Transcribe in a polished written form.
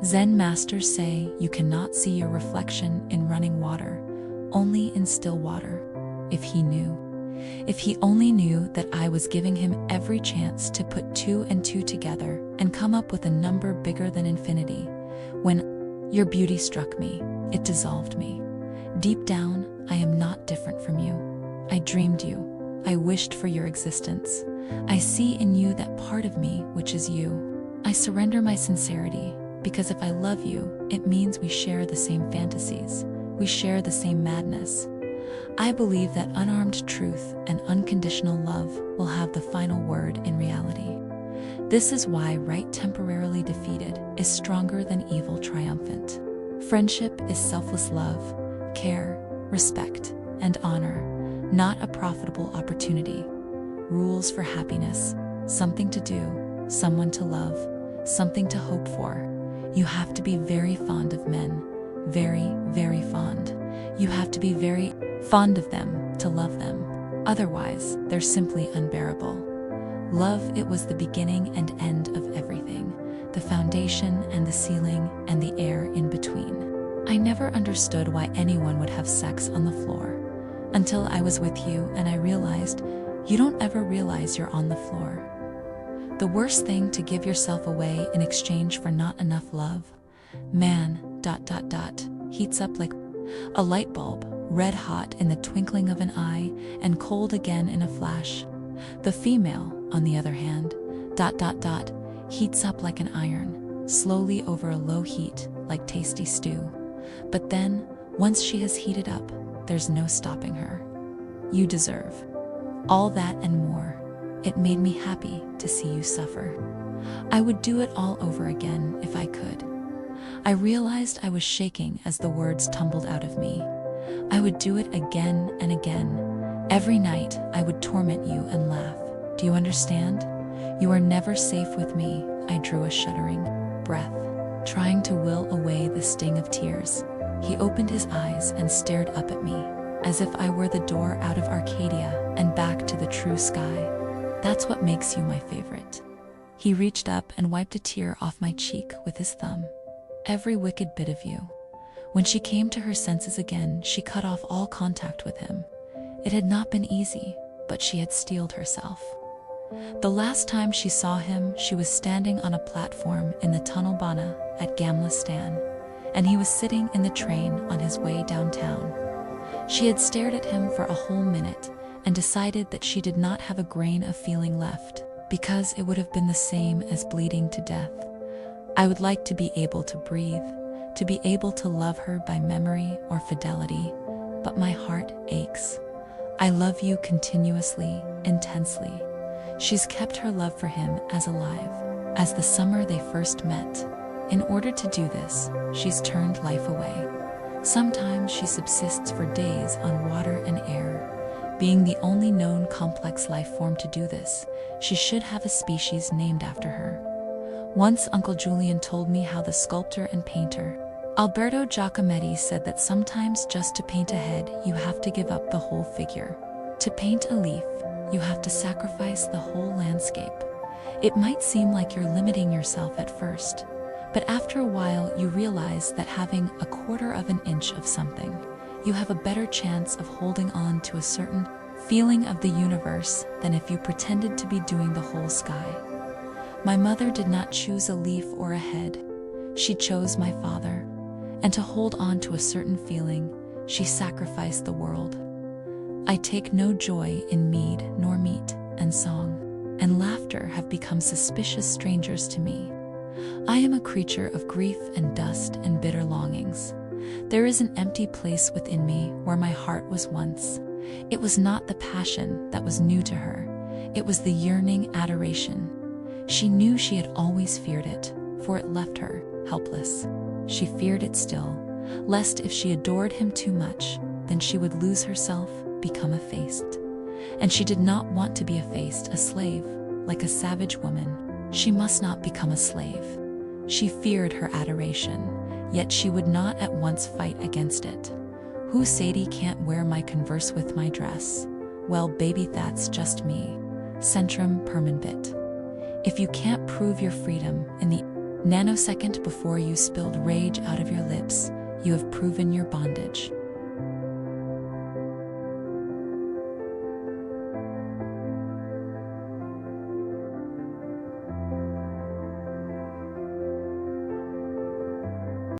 Zen masters say you cannot see your reflection in running water, only in still water. If he only knew that I was giving him every chance to put 2 and 2 together and come up with a number bigger than infinity. When your beauty struck me, it dissolved me. Deep down, I am not different from you. I dreamed you. I wished for your existence. I see in you that part of me which is you. I surrender my sincerity, because if I love you, it means we share the same fantasies. We share the same madness. I believe that unarmed truth and unconditional love will have the final word in reality. This is why right temporarily defeated is stronger than evil triumphant. Friendship is selfless love, care, respect, and honor, not a profitable opportunity. Rules for happiness, something to do, someone to love, something to hope for. You have to be very fond of men, very, very fond. You have to be very fond of them to love them. Otherwise, they're simply unbearable. Love, it was the beginning and end of everything, the foundation and the ceiling and the air in between. I never understood why anyone would have sex on the floor, until I was with you and I realized you don't ever realize you're on the floor. The worst thing to give yourself away in exchange for not enough love. Man, heats up like a light bulb, red hot in the twinkling of an eye and cold again in a flash. The female, on the other hand, heats up like an iron, slowly over a low heat like tasty stew. But then, once she has heated up, there's no stopping her. You deserve all that and more. It made me happy to see you suffer. I would do it all over again if I could. I realized I was shaking as the words tumbled out of me. I would do it again and again. Every night I would torment you and laugh. Do you understand? You are never safe with me. I drew a shuddering breath, trying to will away the sting of tears. He opened his eyes and stared up at me, as if I were the door out of Arcadia and back to the true sky. That's what makes you my favorite. He reached up and wiped a tear off my cheek with his thumb. Every wicked bit of you. When she came to her senses again, she cut off all contact with him. It had not been easy, but she had steeled herself. The last time she saw him, she was standing on a platform in the Tunnelbana at Gamla Stan, and he was sitting in the train on his way downtown. She had stared at him for a whole minute and decided that she did not have a grain of feeling left, because it would have been the same as bleeding to death. I would like to be able to breathe, to be able to love her by memory or fidelity, but my heart aches. I love you continuously, intensely. She's kept her love for him as alive as the summer they first met. In order to do this, she's turned life away. Sometimes she subsists for days on water and air. Being the only known complex life form to do this, she should have a species named after her. Once Uncle Julian told me how the sculptor and painter Alberto Giacometti said that sometimes just to paint a head, you have to give up the whole figure. To paint a leaf, you have to sacrifice the whole landscape. It might seem like you're limiting yourself at first, but after a while you realize that having a quarter of an inch of something, you have a better chance of holding on to a certain feeling of the universe than if you pretended to be doing the whole sky. My mother did not choose a leaf or a head. She chose my father, and to hold on to a certain feeling, she sacrificed the world. I take no joy in mead nor meat, and song and laughter have become suspicious strangers to me. I am a creature of grief and dust and bitter longings. There is an empty place within me where my heart was once. It was not the passion that was new to her. It was the yearning adoration. She knew she had always feared it, for it left her helpless. She feared it still, lest if she adored him too much, then she would lose herself, become effaced. And she did not want to be effaced, a slave, like a savage woman. She must not become a slave. She feared her adoration, yet she would not at once fight against it. Who Sadie can't wear my converse with my dress? Well, baby, that's just me. Centrum permanbit. If you can't prove your freedom in the Nanosecond before you spilled rage out of your lips, you have proven your bondage.